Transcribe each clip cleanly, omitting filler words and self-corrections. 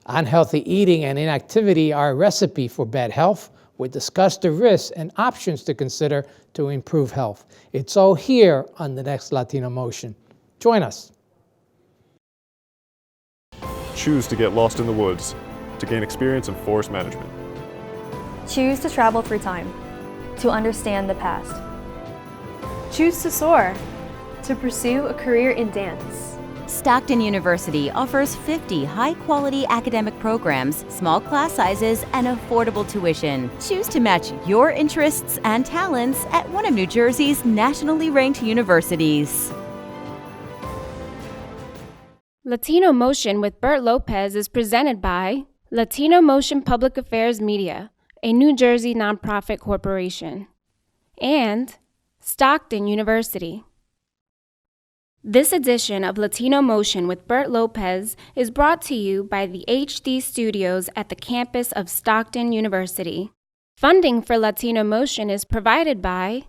Unhealthy eating and inactivity are a recipe for bad health. We discuss the risks and options to consider to improve health. It's all here on the next Latino Motion. Join us. Choose to get lost in the woods to gain experience in forest management. Choose to travel through time to understand the past. Choose to soar to pursue a career in dance. Stockton University offers 50 high-quality academic programs, small class sizes, and affordable tuition. Choose to match your interests and talents at one of New Jersey's nationally ranked universities. Latino Motion with Bert Lopez is presented by Latino Motion Public Affairs Media, a New Jersey nonprofit corporation, and Stockton University. This edition of Latino Motion with Bert Lopez is brought to you by the HD Studios at the campus of Stockton University. Funding for Latino Motion is provided by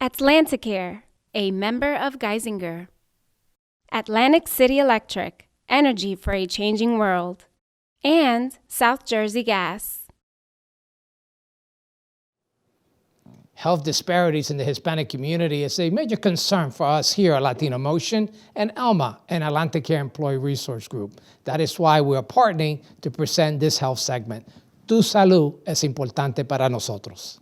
AtlantiCare, a member of Geisinger, Atlantic City Electric, energy for a changing world, and South Jersey Gas. Health disparities in the Hispanic community is a major concern for us here at Latino Motion and ALMA, an AtlantiCare Employee Resource Group. That is why we are partnering to present this health segment. Tu salud es importante para nosotros.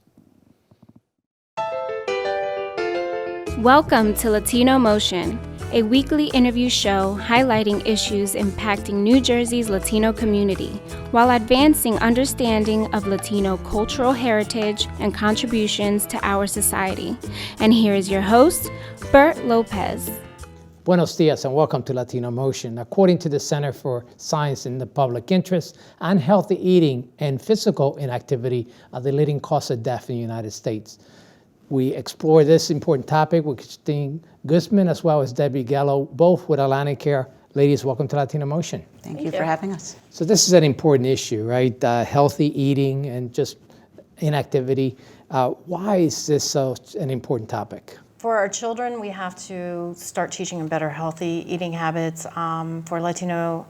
Welcome to Latino Motion, a weekly interview show highlighting issues impacting New Jersey's Latino community while advancing understanding of Latino cultural heritage and contributions to our society. And here is your host, Bert Lopez. Buenos dias and welcome to Latino Motion. According to the Center for Science in the Public Interest, unhealthy eating and physical inactivity are the leading cause of death in the United States. We explore this important topic with Christine Guzman as well as Debbie Gallo, both with AtlantiCare. Ladies, welcome to Latino Motion. Thank you for having us. So this is an important issue, right? Healthy eating and just inactivity. Why is this such an important topic? For our children, we have to start teaching them better healthy eating habits. For Latino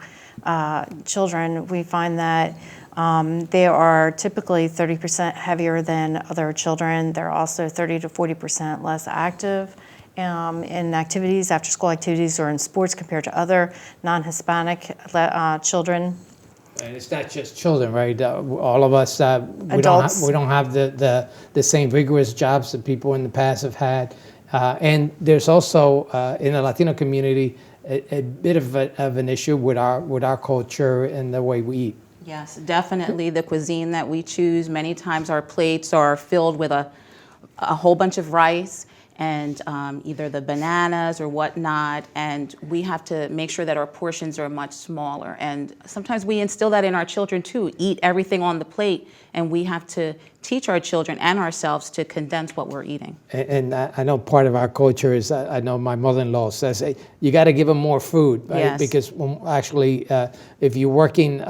children, we find that they are typically 30% heavier than other children. They're also 30 to 40% less active in activities, after school activities, or in sports compared to other non-Hispanic children. And it's not just children, right? All of us, we don't have the same rigorous jobs that people in the past have had. And there's also, in the Latino community, a bit of an issue with our culture and the way we eat. Yes, definitely the cuisine that we choose. Many times our plates are filled with a whole bunch of rice and either the bananas or whatnot, and we have to make sure that our portions are much smaller. And sometimes we instill that in our children too, eat everything on the plate, and we have to teach our children and ourselves to condense what we're eating. And I know part of our culture is, I know my mother-in-law says, hey, you got to give them more food, right? Yes. Because actually, if you're working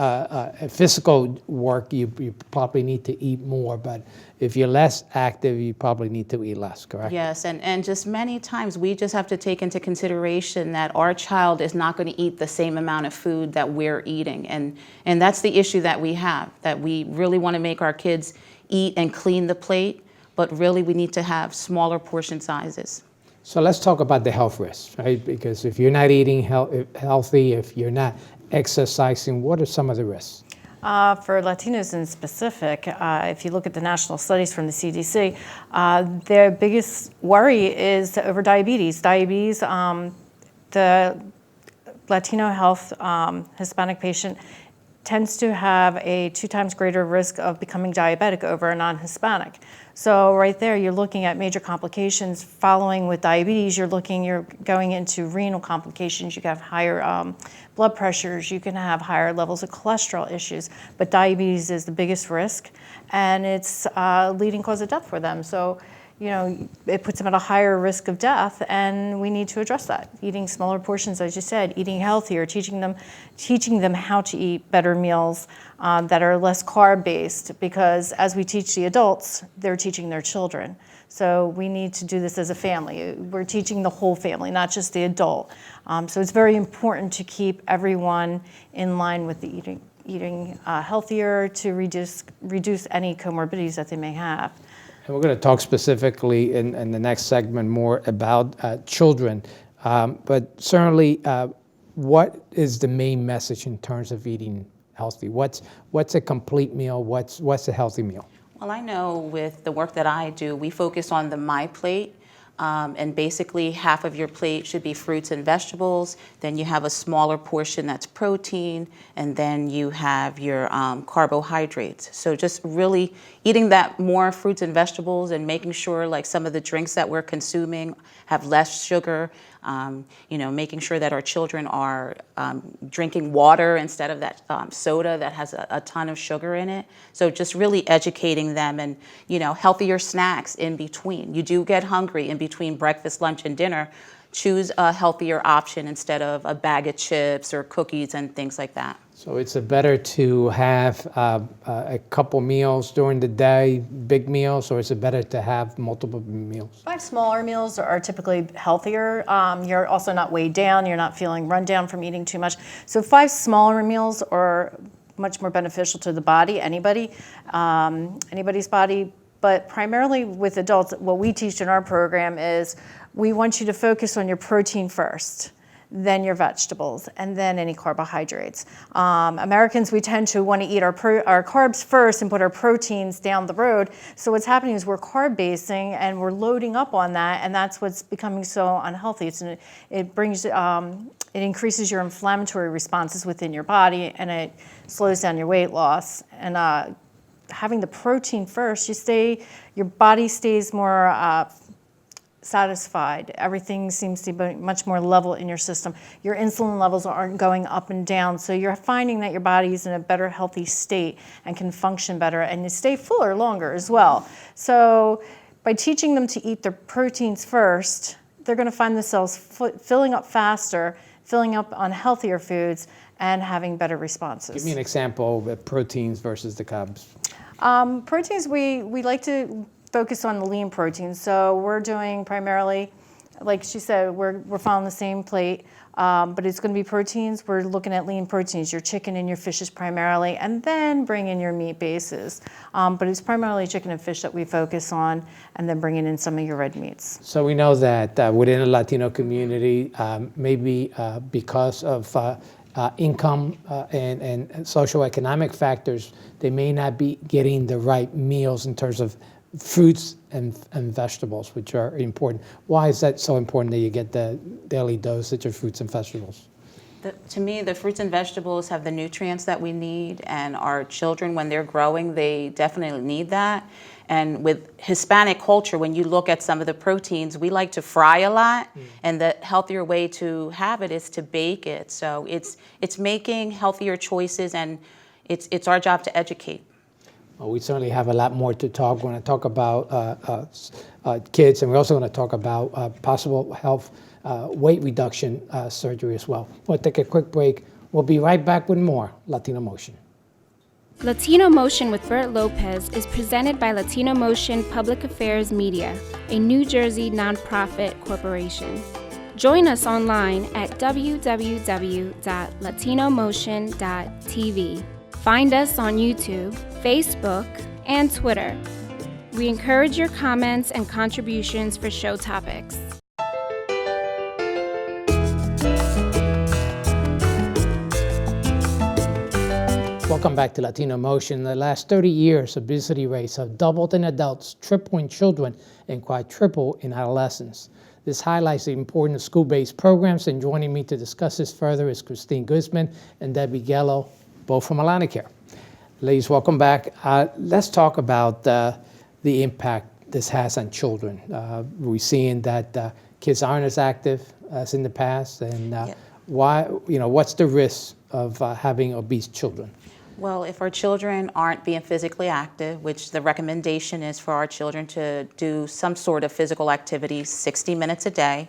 physical work, you probably need to eat more, but if you're less active, you probably need to eat less, correct? Yes, and just many times we just have to take into consideration that our child is not going to eat the same amount of food that we're eating. And that's the issue that we have, that we really want to make our kids eat and clean the plate, but really we need to have smaller portion sizes. So let's talk about the health risks, right? Because if you're not eating healthy, if you're not exercising, what are some of the risks? For Latinos in specific, if you look at the national studies from the CDC, their biggest worry is over diabetes. The Latino health Hispanic patient tends to have a 2 times greater risk of becoming diabetic over a non-Hispanic. So right there, you're looking at major complications following with diabetes. You're going into renal complications. You can have higher blood pressures. You can have higher levels of cholesterol issues. But diabetes is the biggest risk, and it's a leading cause of death for them. So, you know, it puts them at a higher risk of death, and we need to address that. Eating smaller portions, as you said, eating healthier, teaching them how to eat better meals that are less carb-based, because as we teach the adults, they're teaching their children. So we need to do this as a family. We're teaching the whole family, not just the adult. So it's very important to keep everyone in line with the eating healthier to reduce any comorbidities that they may have. And we're going to talk specifically in the next segment more about children, but certainly what is the main message in terms of eating healthy? What's a complete meal? What's a healthy meal? Well, I know with the work that I do, we focus on the My Plate. And basically half of your plate should be fruits and vegetables. Then you have a smaller portion that's protein, and then you have your carbohydrates. So just really eating that more fruits and vegetables and making sure like some of the drinks that we're consuming have less sugar. Making sure that our children are drinking water instead of that soda that has a ton of sugar in it. So just really educating them and, healthier snacks in between. You do get hungry in between breakfast, lunch, and dinner. Choose a healthier option instead of a bag of chips or cookies and things like that. So it's better to have a couple meals during the day, big meals, or is it better to have multiple meals? 5 smaller meals are typically healthier. You're also not weighed down. You're not feeling run down from eating too much. So 5 smaller meals are much more beneficial to the body, anybody's body. But primarily with adults, what we teach in our program is we want you to focus on your protein first, then your vegetables, and then any carbohydrates. Americans, we tend to want to eat our carbs first and put our proteins down the road. So what's happening is we're carb basing and we're loading up on that, and that's what's becoming so unhealthy. It increases your inflammatory responses within your body, and it slows down your weight loss. And having the protein first, your body stays more satisfied. Everything seems to be much more level in your system. Your insulin levels aren't going up and down, so you're finding that your body's in a better healthy state and can function better, and you stay fuller longer as well. So by teaching them to eat their proteins first, they're going to find themselves filling up faster, filling up on healthier foods, and having better responses. Give me an example of proteins versus the carbs. Proteins, we like to focus on the lean proteins. So we're doing primarily, like she said, we're following the same plate, but it's going to be proteins. We're looking at lean proteins, your chicken and your fishes primarily, and then bring in your meat bases. But it's primarily chicken and fish that we focus on, and then bringing in some of your red meats. So we know that within the Latino community, maybe because of income and socioeconomic factors, they may not be getting the right meals in terms of fruits and vegetables, which are important. Why is that so important that you get the daily dosage of fruits and vegetables? To me, the fruits and vegetables have the nutrients that we need, and our children, when they're growing, they definitely need that. And with Hispanic culture, when you look at some of the proteins, we like to fry a lot, and the healthier way to have it is to bake it. So it's making healthier choices, and it's our job to educate. Well, we certainly have a lot more to talk. We're going to talk about kids, and we're also going to talk about possible health weight reduction surgery as well. We'll take a quick break. We'll be right back with more Latino Motion. Latino Motion with Bert Lopez is presented by Latino Motion Public Affairs Media, a New Jersey nonprofit corporation. Join us online at www.latinomotion.tv. Find us on YouTube, Facebook, and Twitter. We encourage your comments and contributions for show topics. Welcome back to Latino Motion. In the last 30 years, obesity rates have doubled in adults, tripled in children, and quadrupled in adolescents. This highlights the importance of school-based programs, and joining me to discuss this further is Christine Guzman and Debbie Gallo, both from AtlantiCare. Ladies, welcome back. Let's talk about the impact this has on children. We're seeing that kids aren't as active as in the past, and why? What's the risk of having obese children? Well, if our children aren't being physically active, which the recommendation is for our children to do some sort of physical activity 60 minutes a day,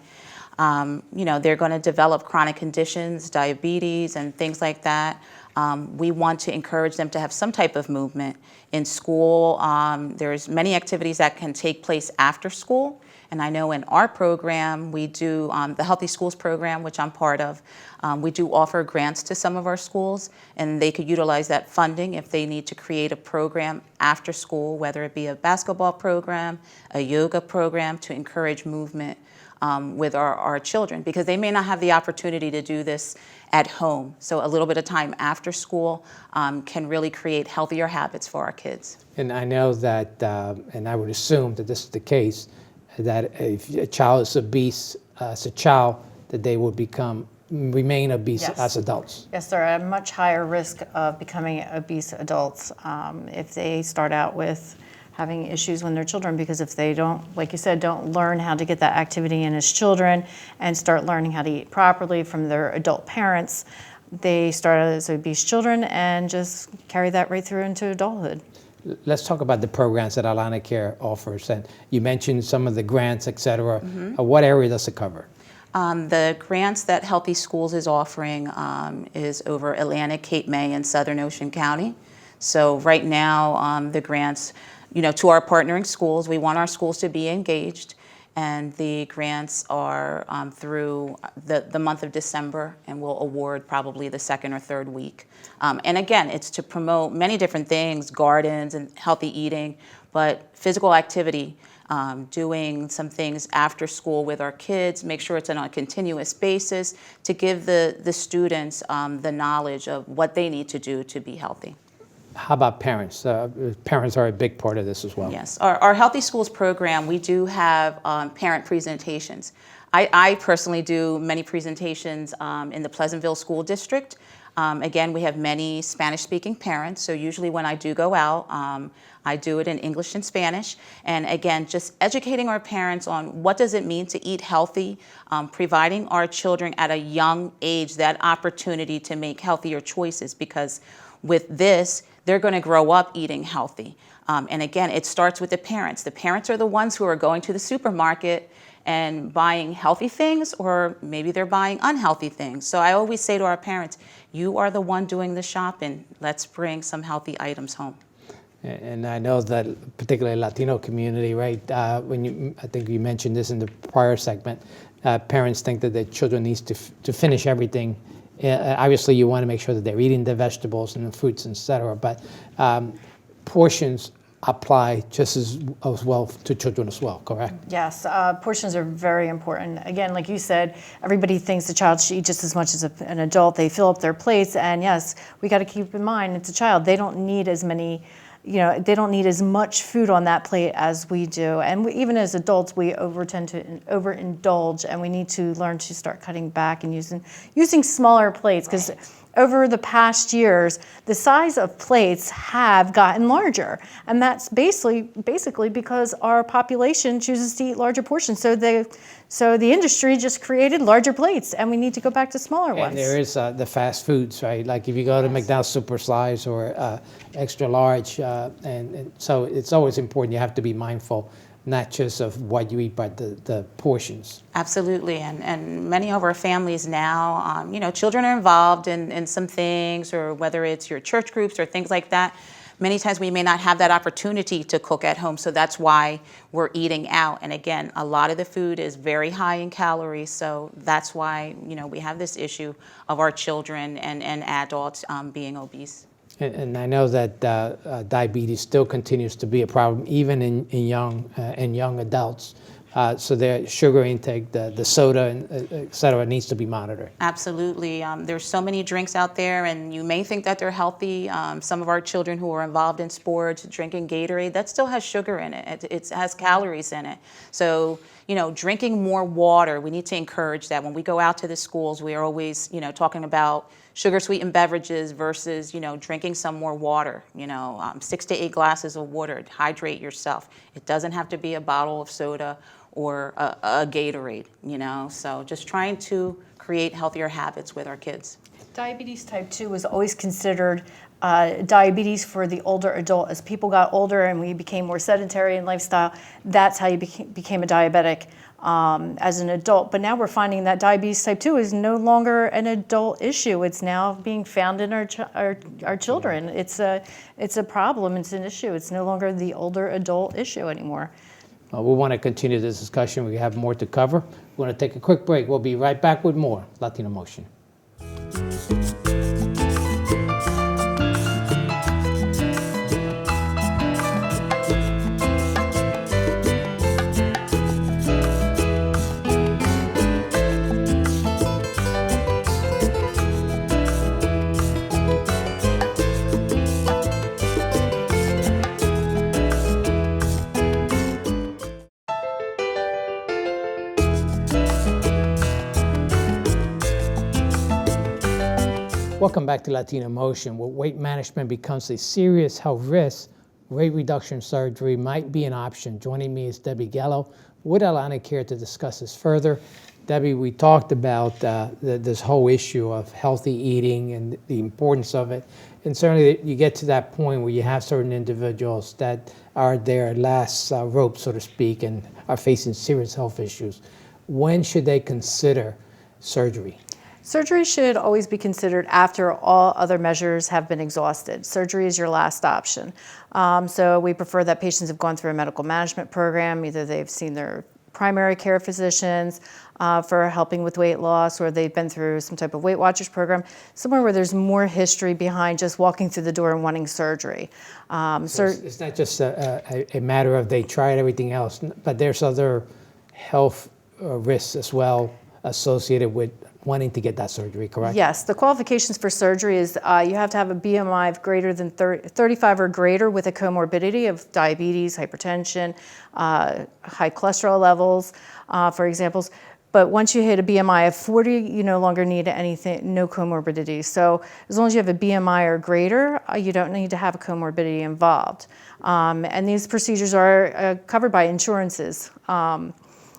they're going to develop chronic conditions, diabetes, and things like that. We want to encourage them to have some type of movement. In school, there's many activities that can take place after school, And I know in our program, we do the Healthy Schools program, which I'm part of. We do offer grants to some of our schools, and they could utilize that funding if they need to create a program after school, whether it be a basketball program, a yoga program, to encourage movement with our children, because they may not have the opportunity to do this at home. So a little bit of time after school can really create healthier habits for our kids. And I know that, and I would assume that this is the case, that if a child is obese as a child, that they will remain obese Yes. as adults. Yes, they're at a much higher risk of becoming obese adults if they start out with having issues when they're children, because if they don't, like you said, don't learn how to get that activity in as children and start learning how to eat properly from their adult parents, they start as obese children and just carry that right through into adulthood. Let's talk about the programs that AtlantiCare offers. And you mentioned some of the grants, et cetera. What area does it cover? The grants that Healthy Schools is offering is over Atlantic, Cape May, and Southern Ocean County. So right now, the grants, to our partnering schools, we want our schools to be engaged, and the grants are through the month of December, and we'll award probably the second or third week. And again, it's to promote many different things, gardens and healthy eating, but physical activity, doing some things after school with our kids, make sure it's on a continuous basis to give the students the knowledge of what they need to do to be healthy. How about parents? Parents are a big part of this as well. Yes, our Healthy Schools program, we do have parent presentations. I personally do many presentations in the Pleasantville School District. Again, we have many Spanish-speaking parents, so usually when I do go out, I do it in English and Spanish. And again, just educating our parents on what does it mean to eat healthy, providing our children at a young age that opportunity to make healthier choices, because with this, they're going to grow up eating healthy. And again, it starts with the parents. The parents are the ones who are going to the supermarket and buying healthy things, or maybe they're buying unhealthy things. So I always say to our parents, you are the one doing the shopping. Let's bring some healthy items home. And I know that particularly Latino community, right? I think you mentioned this in the prior segment, parents think that their children needs to finish everything. Obviously, you want to make sure that they're eating the vegetables and the fruits, et cetera, but portions apply just as well to children as well, correct? Yes, portions are very important. Again, like you said, everybody thinks the child should eat just as much as an adult. They fill up their plates, and yes, we got to keep in mind it's a child. They don't need as many, they don't need as much food on that plate as we do. And even as adults, we tend to overindulge, and we need to learn to start cutting back and using smaller plates, because over the past years, the size of plates have gotten larger, and that's basically because our population chooses to eat larger portions. So the industry just created larger plates, and we need to go back to smaller ones. And there is the fast foods, right? Like if you go to McDonald's super size or extra large, and so it's always important. You have to be mindful, not just of what you eat, but the portions. Absolutely, and many of our families now, children are involved in some things, or whether it's your church groups or things like that. Many times we may not have that opportunity to cook at home, so that's why we're eating out. And again, a lot of the food is very high in calories, so that's why we have this issue of our children and adults being obese. And I know that diabetes still continues to be a problem, even in young adults. So their sugar intake, the soda, and et cetera, needs to be monitored. Absolutely. There's so many drinks out there, and you may think that they're healthy. Some of our children who are involved in sports, drinking Gatorade, that still has sugar in it. It has calories in it. So, drinking more water, we need to encourage that. When we go out to the schools, we are always, talking about sugar-sweetened beverages versus, drinking some more water. 6 to 8 glasses of water. Hydrate yourself. It doesn't have to be a bottle of soda or a Gatorade, So just trying to create healthier habits with our kids. Diabetes type 2 was always considered diabetes for the older adult. As people got older and we became more sedentary in lifestyle, that's how you became a diabetic as an adult. But now we're finding that diabetes type 2 is no longer an adult issue. It's now being found in our children. It's a problem. It's an issue. It's no longer the older adult issue anymore. We want to continue this discussion. We have more to cover. We're going to take a quick break. We'll be right back with more Latino Motion. Welcome back to Latino Motion, where weight management becomes a serious health risk. Weight reduction surgery might be an option. Joining me is Debbie Gallo with AtlantiCare to discuss this further. Debbie, we talked about this whole issue of healthy eating and the importance of it. And certainly you get to that point where you have certain individuals that are their last rope, so to speak, and are facing serious health issues. When should they consider surgery? Surgery should always be considered after all other measures have been exhausted. Surgery is your last option. So we prefer that patients have gone through a medical management program, either they've seen their primary care physicians for helping with weight loss, or they've been through some type of Weight Watchers program, somewhere where there's more history behind just walking through the door and wanting surgery. So it's not just a matter of they tried everything else, but there's other health risks as well associated with wanting to get that surgery, correct? Yes, the qualifications for surgery is you have to have a BMI of greater than 35 or greater with a comorbidity of diabetes, hypertension, high cholesterol levels, for examples. But once you hit a BMI of 40, you no longer need anything, no comorbidity. So as long as you have a BMI or greater, you don't need to have a comorbidity involved. And these procedures are covered by insurances,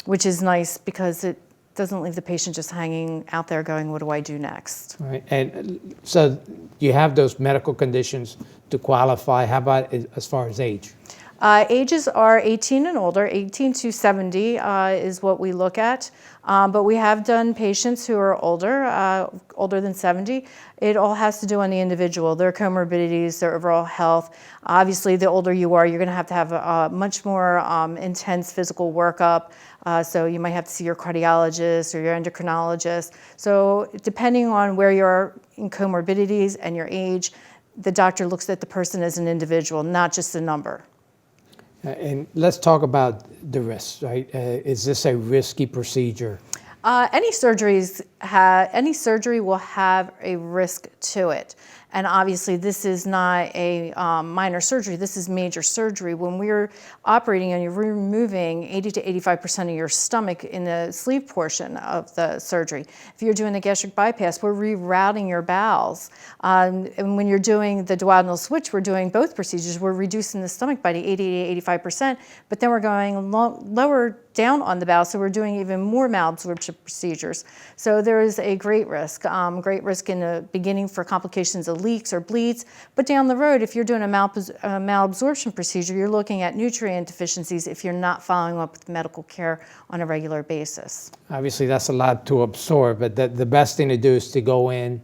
which is nice because it doesn't leave the patient just hanging out there going, what do I do next? Right. And so you have those medical conditions to qualify. How about as far as age? Ages are 18 and older. 18 to 70 is what we look at. But we have done patients who are older than 70. It all has to do on the individual, their comorbidities, their overall health. Obviously, the older you are, you're going to have a much more intense physical workup. So you might have to see your cardiologist or your endocrinologist. So depending on where you are in comorbidities and your age, the doctor looks at the person as an individual, not just a number. And let's talk about the risks, right? Is this a risky procedure? Any surgery will have a risk to it. And obviously this is not a minor surgery, this is major surgery. When we're operating and you're removing 80 to 85% of your stomach in the sleeve portion of the surgery. If you're doing a gastric bypass, we're rerouting your bowels. And when you're doing the duodenal switch, we're doing both procedures. We're reducing the stomach by the 80 to 85%, but then we're going lower down on the bowel, so we're doing even more malabsorption procedures. So there is a great risk in the beginning for complications of leaks or bleeds, but down the road, if you're doing a malabsorption procedure, you're looking at nutrient deficiencies if you're not following up with medical care on a regular basis. Obviously, that's a lot to absorb, but the best thing to do is to go in,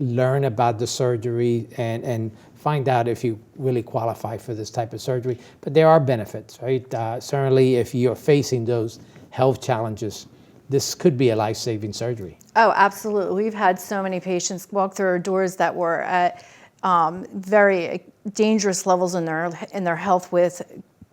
learn about the surgery, and find out if you really qualify for this type of surgery. But there are benefits, right? Certainly, if you're facing those health challenges, this could be a life-saving surgery. Oh, absolutely. We've had so many patients walk through our doors that were at very dangerous levels in their health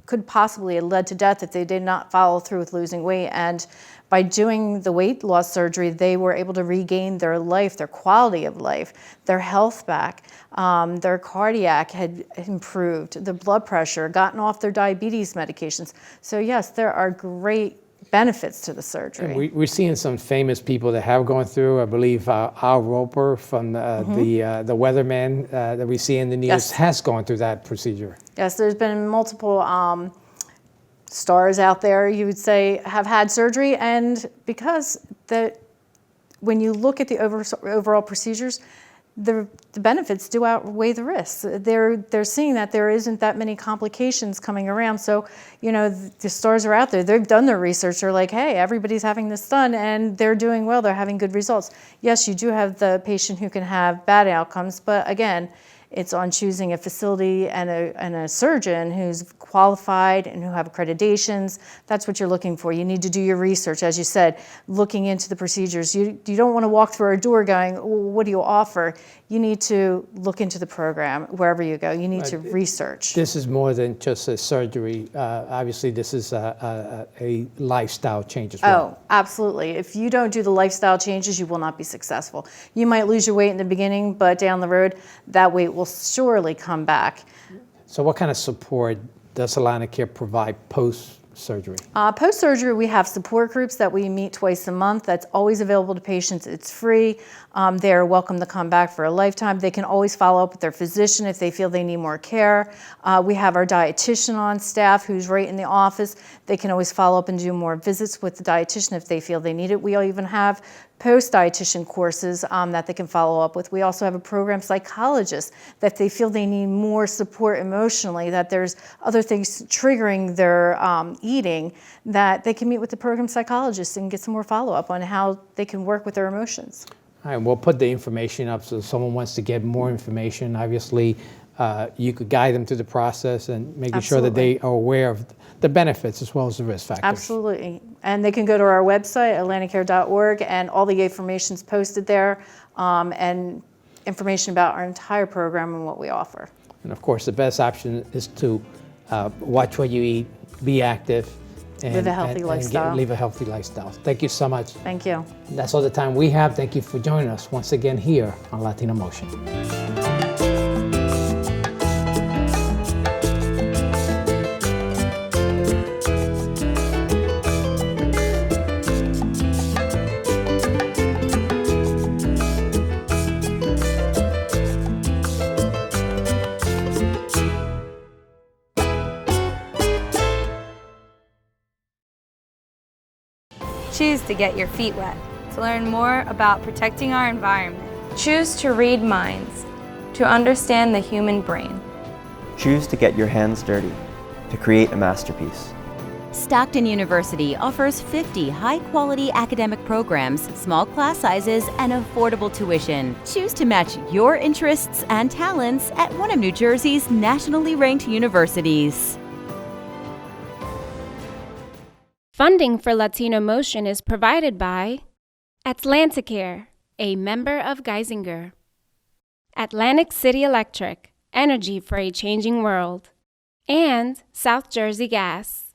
could possibly have led to death if they did not follow through with losing weight. And by doing the weight loss surgery, they were able to regain their life, their quality of life, their health back. Their cardiac had improved, the blood pressure, gotten off their diabetes medications. So yes, there are great benefits to the surgery. We're seeing some famous people that have gone through. I believe Al Roper from the weatherman that we see in the news has gone through that procedure. Yes, there's been multiple stars out there, you would say, have had surgery, and because when you look at the overall procedures, the benefits do outweigh the risks. They're seeing that there isn't that many complications coming around. So, the stars are out there. They've done their research. They're like, hey, everybody's having this done, and they're doing well. They're having good results. Yes, you do have the patient who can have bad outcomes, but again, It's on choosing a facility and a surgeon who's qualified and who have accreditations. That's what you're looking for. You need to do your research, as you said, looking into the procedures. You don't want to walk through our door going, well, what do you offer? You need to look into the program wherever you go. You need to research. This is more than just a surgery. Obviously, this is a lifestyle change as well. Oh, absolutely. If you don't do the lifestyle changes, you will not be successful. You might lose your weight in the beginning, but down the road, that weight will surely come back. So what kind of support does AtlantiCare provide post-surgery? Post-surgery, we have support groups that we meet twice a month. That's always available to patients. It's free. They're welcome to come back for a lifetime. They can always follow up with their physician if they feel they need more care. We have our dietitian on staff who's right in the office. They can always follow up and do more visits with the dietitian if they feel they need it. We even have post-dietitian courses that they can follow up with. We also have a program psychologist that they feel they need more support emotionally, that there's other things triggering their eating, that they can meet with the program psychologist and get some more follow-up on how they can work with their emotions. All right, we'll put the information up so if someone wants to get more information. Obviously, you could guide them through the process and making sure that they are aware of the benefits as well as the risk factors. Absolutely. And they can go to our website, AtlantiCare.org, and all the information is posted there, and information about our entire program and what we offer. And of course, the best option is to watch what you eat, be active, and Live a healthy lifestyle. Live a healthy lifestyle. Thank you so much. Thank you. That's all the time we have. Thank you for joining us once again here on Latino Motion. Choose to get your feet wet, to learn more about protecting our environment. Choose to read minds, to understand the human brain. Choose to get your hands dirty, to create a masterpiece. Stockton University offers 50 high-quality academic programs, small class sizes, and affordable tuition. Choose to match your interests and talents at one of New Jersey's nationally ranked universities. Funding for Latino Motion is provided by AtlantiCare, a member of Geisinger; Atlantic City Electric, energy for a changing world; and South Jersey Gas.